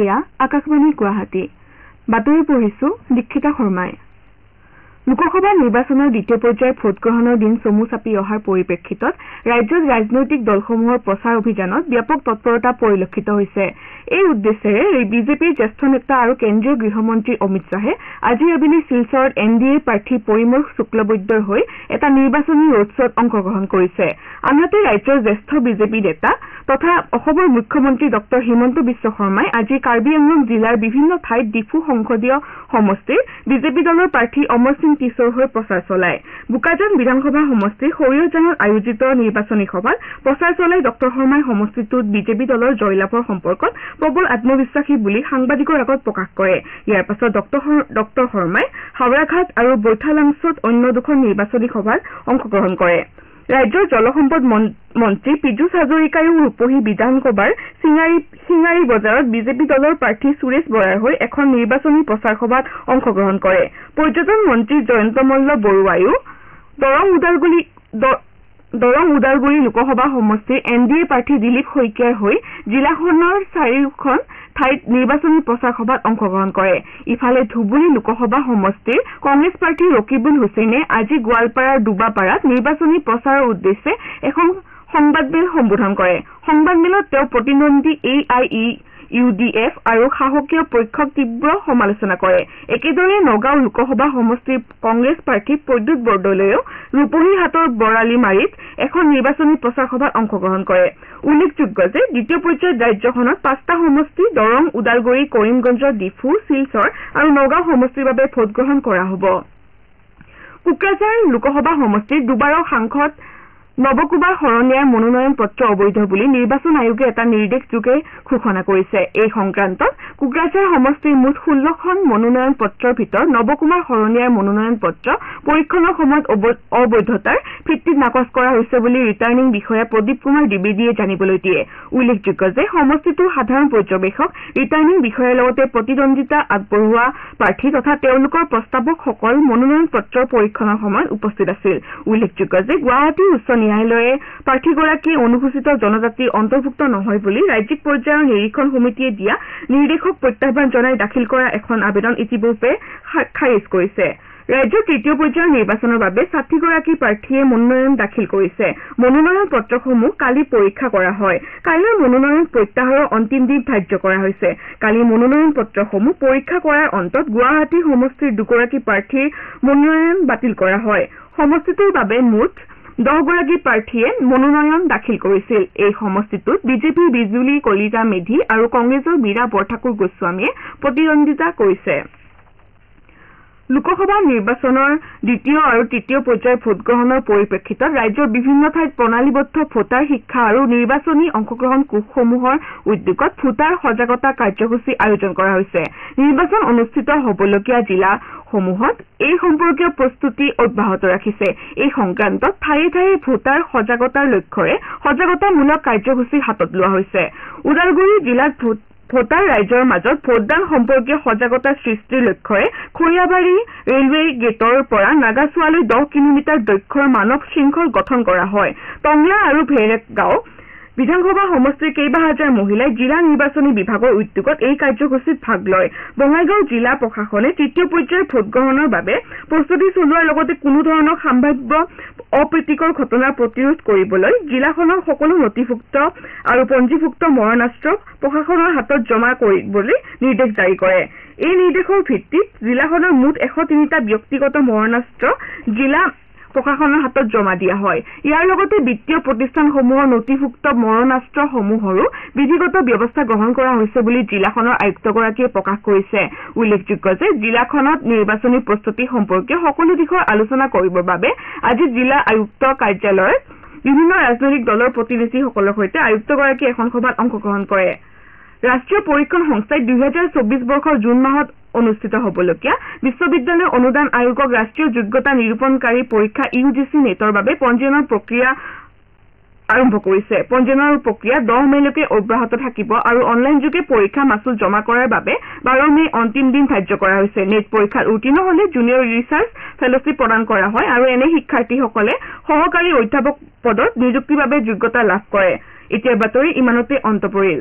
এয়া আকাশবাণী গুৱাহাটী বাতৰি পঢ়িছো দীক্ষিতা শৰ্মাই লোকসভা নিৰ্বাচনৰ দ্বিতীয় পৰ্যায়ৰ ভোটগ্ৰহণৰ দিন চমু চাপি অহাৰ পৰিপ্ৰেক্ষিতত ৰাজ্যৰ ৰাজনৈতিক দলসমূহৰ প্ৰচাৰ অভিযানত ব্যাপক তৎপৰতা পৰিলক্ষিত হৈছে এই উদ্দেশ্যেৰে বিজেপিৰ জ্যেষ্ঠ নেতা আৰু কেন্দ্ৰীয় গৃহমন্ত্ৰী অমিত শ্বাহে আজি আবেলি শিলচৰত এনডিএৰ প্ৰাৰ্থী পৰিমল শুক্লবৈদ্যৰ হৈ এটা নিৰ্বাচনী ৰোড শ্বত অংশগ্ৰহণ কৰিছে আনহাতে ৰাজ্যৰ জ্যেষ্ঠ বিজেপি নেতা তথা অসমৰ মুখ্যমন্ত্ৰী ডক্টৰ হিমন্ত বিশ্ব শৰ্মাই আজি কাৰ্বি আংলং জিলাৰ বিভিন্ন ঠাইত ডিফু সংসদীয় সমষ্টিৰ বিজেপি দলৰ প্ৰাৰ্থী অমৰ সিং কিশোৰ হৈ প্ৰচাৰ চলায় বুকাজান বিধানসভা সমষ্টিৰ সৰিয়জানত আয়োজিত নিৰ্বাচনী সভাত প্ৰচাৰ চলাই ডক্টৰ শৰ্মাই সমষ্টিটোত বিজেপি দলৰ জয়লাভৰ সম্পৰ্কত প্ৰবল আত্মবিশ্বাসী বুলি সাংবাদিকৰ আগত প্ৰকাশ কৰে ইয়াৰ পাছত ডক্টৰ শৰ্মাই হাওৰাঘাট আৰু বৈঠালাংছত অন্য দুখন নিৰ্বাচনী সভাত অংশগ্ৰহণ কৰে ৰাজ্যৰ জলসম্পদ মন্ত্ৰী পীযুষ হাজৰিকায়ো ৰূপহী বিধানসভাৰ সিঙাৰী বজাৰত বিজেপি দলৰ প্ৰাৰ্থী সুৰেশ বৰাৰ হৈ এখন নিৰ্বাচনী প্ৰচাৰ সভাত অংশগ্ৰহণ কৰে পৰ্যটন মন্ত্ৰী জয়ন্ত মল্ল বৰুৱায়ো দৰং উদালগুৰি লোকসভা সমষ্টিৰ এনডিএ প্ৰাৰ্থী দিলীপ শইকীয়াৰ হৈ জিলাখনৰ চাৰিওখন ঠাইত নিৰ্বাচনী প্ৰচাৰ সভাত অংশগ্ৰহণ কৰে ইফালে ধুবুৰী লোকসভা সমষ্টিৰ কংগ্ৰেছ প্ৰাৰ্থী ৰকিবুল হুছেইনে আজি গোৱালপাৰাৰ দুবাপাৰাত নিৰ্বাচনী প্ৰচাৰৰ উদ্দেশ্যে এখন সংবাদমেল সম্বোধন কৰে সংবাদমেলত তেওঁ প্ৰতিদ্বন্দ্বী AIUDF আৰু শাসকীয় পক্ষক তীব্ৰ সমালোচনা কৰে একেদৰে নগাঁও লোকসভা সমষ্টিৰ কংগ্ৰেছ প্ৰাৰ্থী প্ৰদ্যুৎ বৰদলৈয়েও ৰূপহীহাটৰ বৰালিমাৰীত এখন নিৰ্বাচনী প্ৰচাৰ সভাত অংশগ্ৰহণ কৰে উল্লেখযোগ্য যে দ্বিতীয় পৰ্যায়ত ৰাজ্যখনত 5টা সমষ্টি দৰং উদালগুৰি কৰিমগঞ্জ ডিফু শিলচৰ আৰু নগাঁও সমষ্টিৰ বাবে ভোটগ্ৰহণ কৰা হ'ব কোকৰাঝাৰ লোকসভা সমষ্টিৰ দুবাৰৰ সাংসদ নৱকুমাৰ শৰণীয়াৰ মনোনয়ন পত্ৰ অবৈধ বুলি নিৰ্বাচন আয়োগে এটা নিৰ্দেশযোগে ঘোষণা কৰিছে এই সংক্ৰান্তত কোকৰাঝাৰ সমষ্টিৰ মুঠ 16খন মনোনয়ন পত্ৰৰ ভিতৰত নৱকুমাৰ শৰণীয়াৰ মনোনয়ন পত্ৰ পৰীক্ষণৰ সময়ত অবৈধতাৰ ভিত্তিত নাকচ কৰা হৈছে বুলি ৰিটাৰ্নিং বিষয়া প্ৰদীপ কুমাৰ দ্বিবেদীয়ে জানিবলৈ দিয়ে উল্লেখযোগ্য যে সমষ্টিটোৰ সাধাৰণ পৰ্যবেক্ষক ৰিটাৰ্নিং বিষয়াৰ লগতে প্ৰতিদ্বন্দ্বিতা আগবঢ়োৱা প্ৰাৰ্থী তথা তেওঁলোকৰ প্ৰস্তাৱকসকল মনোনয়ন পত্ৰৰ পৰীক্ষণৰ সময়ত উপস্থিত আছিল উল্লেখযোগ্য যে গুৱাহাটী উচ্চ ন্যায়ালয়ে প্ৰাৰ্থীগৰাকী অনুসূচিত জনজাতিৰ অন্তৰ্ভুক্ত নহয় বুলি ৰাজ্যিক পৰ্যায়ৰ নিৰীক্ষণ সমিতিয়ে দিয়া নিৰ্দেশক প্ৰত্যাহ্বান জনাই দাখিল কৰা এখন আবেদন ইতিপূৰ্বে খাৰিজ কৰিছে ৰাজ্যৰ তৃতীয় পৰ্যায়ৰ নিৰ্বাচনৰ বাবে 60গৰাকী প্ৰাৰ্থীয়ে মনোনয়ন দাখিল কৰিছে মনোনয়ন পত্ৰসমূহ কালি পৰীক্ষা কৰা হয় কাইলৈ মনোনয়ন প্ৰত্যাহাৰৰ অন্তিম দিন ধাৰ্য কৰা হৈছে কালি মনোনয়ন পত্ৰসমূহ পৰীক্ষা কৰাৰ অন্তত গুৱাহাটী সমষ্টিৰ দুগৰাকী প্ৰাৰ্থীৰ মনোনয়ন বাতিল কৰা হয় সমষ্টিটোৰ বাবে মুঠ 10গৰাকী প্ৰাৰ্থীয়ে মনোনয়ন দাখিল কৰিছিল এই সমষ্টিটোত বিজেপিৰ বিজুলী কলিতা মেধি আৰু কংগ্ৰেছৰ মীৰা বৰঠাকুৰ গোস্বামীয়ে প্ৰতিদ্বন্দ্বিতা কৰিছে লোকসভা নিৰ্বাচনৰ দ্বিতীয় আৰু তৃতীয় পৰ্যায়ৰ ভোটগ্ৰহণৰ পৰিপ্ৰেক্ষিতত ৰাজ্যৰ বিভিন্ন ঠাইত প্ৰণালীবদ্ধ ভোটাৰ শিক্ষা আৰু নিৰ্বাচনী অংশগ্ৰহণ কোষসমূহৰ উদ্যোগত ভোটাৰ সজাগতা কাৰ্যসূচী আয়োজন কৰা হৈছে নিৰ্বাচন অনুষ্ঠিত হ'বলগীয়া জিলাসমূহত এই সম্পৰ্কীয় প্ৰস্তুতি অব্যাহত ৰাখিছে এই সংক্ৰান্তত ঠায়ে ঠায়ে ভোটাৰ সজাগতাৰ লক্ষ্যৰে সজাগতামূলক কাৰ্যসূচী হাতত লোৱা হৈছে ওদালগুৰি জিলাত ভোটাৰ ৰাইজৰ মাজত ভোটদান সম্পৰ্কীয় সজাগতা সৃষ্টিৰ লক্ষ্যৰে খৰিয়াবাৰী ৰেলৱে গেটৰ পৰা নাগাচোৱালৈ 10 কিলোমিটাৰ দৈৰ্ঘ্যৰ মানৱ শৃংখল গঠন কৰা হয় টংলা আৰু ভেৰেগাঁও বিধানসভা সমষ্টিৰ কেইবাহাজাৰ মহিলাই জিলা নিৰ্বাচনী বিভাগৰ উদ্যোগত এই কাৰ্যসূচীত ভাগ লয় বঙাইগাঁও জিলা প্ৰশাসনে তৃতীয় পৰ্যায়ৰ ভোটগ্ৰহণৰ বাবে প্ৰস্তুতি চলোৱাৰ লগতে কোনো ধৰণৰ সম্ভাৱ্য অপ্ৰীতিকৰ ঘটনা প্ৰতিৰোধ কৰিবলৈ জিলাখনৰ সকলো নথিভুক্ত আৰু পঞ্জীভুক্ত মৰণাস্ত্ৰ প্ৰশাসনৰ হাতত জমা কৰিবলৈ নিৰ্দেশ জাৰি কৰে এই নিৰ্দেশৰ ভিত্তিত জিলাখনৰ মুঠ 103টা ব্যক্তিগত মৰণাস্ত্ৰ জিলা প্ৰশাসনৰ হাতত জমা দিয়া হয় ইয়াৰ লগতে বিত্তীয় প্ৰতিষ্ঠানসমূহৰ নথিভুক্ত মৰণাস্ত্ৰসমূহৰো বিধিগত ব্যৱস্থা গ্ৰহণ কৰা হৈছে বুলি জিলাখনৰ আয়ুক্তগৰাকীয়ে প্ৰকাশ কৰিছে উল্লেখযোগ্য যে জিলাখনত নিৰ্বাচনী প্ৰস্তুতি সম্পৰ্কীয় সকলো দিশৰ আলোচনা কৰিবৰ বাবে আজি জিলা আয়ুক্ত কাৰ্যালয়ত বিভিন্ন ৰাজনৈতিক দলৰ প্ৰতিনিধিসকলৰ সৈতে আয়ুক্তগৰাকীয়ে এখন সভাত অংশগ্ৰহণ কৰে ৰাষ্ট্ৰীয় পৰীক্ষণ সংস্থাই 2024 বৰ্ষৰ জুন মাহত অনুষ্ঠিত হ'বলগীয়া বিশ্ববিদ্যালয় অনুদান আয়োগক ৰাষ্ট্ৰীয় যোগ্যতা নিৰূপণকাৰী পৰীক্ষা UGC নেটৰ বাবে পঞ্জীয়নৰ প্ৰক্ৰিয়া আৰম্ভ কৰিছে পঞ্জীয়নৰ প্ৰক্ৰিয়া 10 মেলৈকে অব্যাহত থাকিব আৰু অনলাইনযোগে পৰীক্ষা মাচুল জমা কৰাৰ বাবে 12 মে অন্তিম দিন ধাৰ্য কৰা হৈছে নেট পৰীক্ষাত উত্তীৰ্ণ হ'লে জুনিয়ৰ ৰিচাৰ্চ ফেলোশ্বিপ প্ৰদান কৰা হয় আৰু এনে শিক্ষাৰ্থীসকলে সহকাৰী অধ্যাপক পদত নিযুক্তিৰ বাবে যোগ্যতা লাভ কৰে এতিয়া বাতৰি ইমানতে অন্ত পৰিল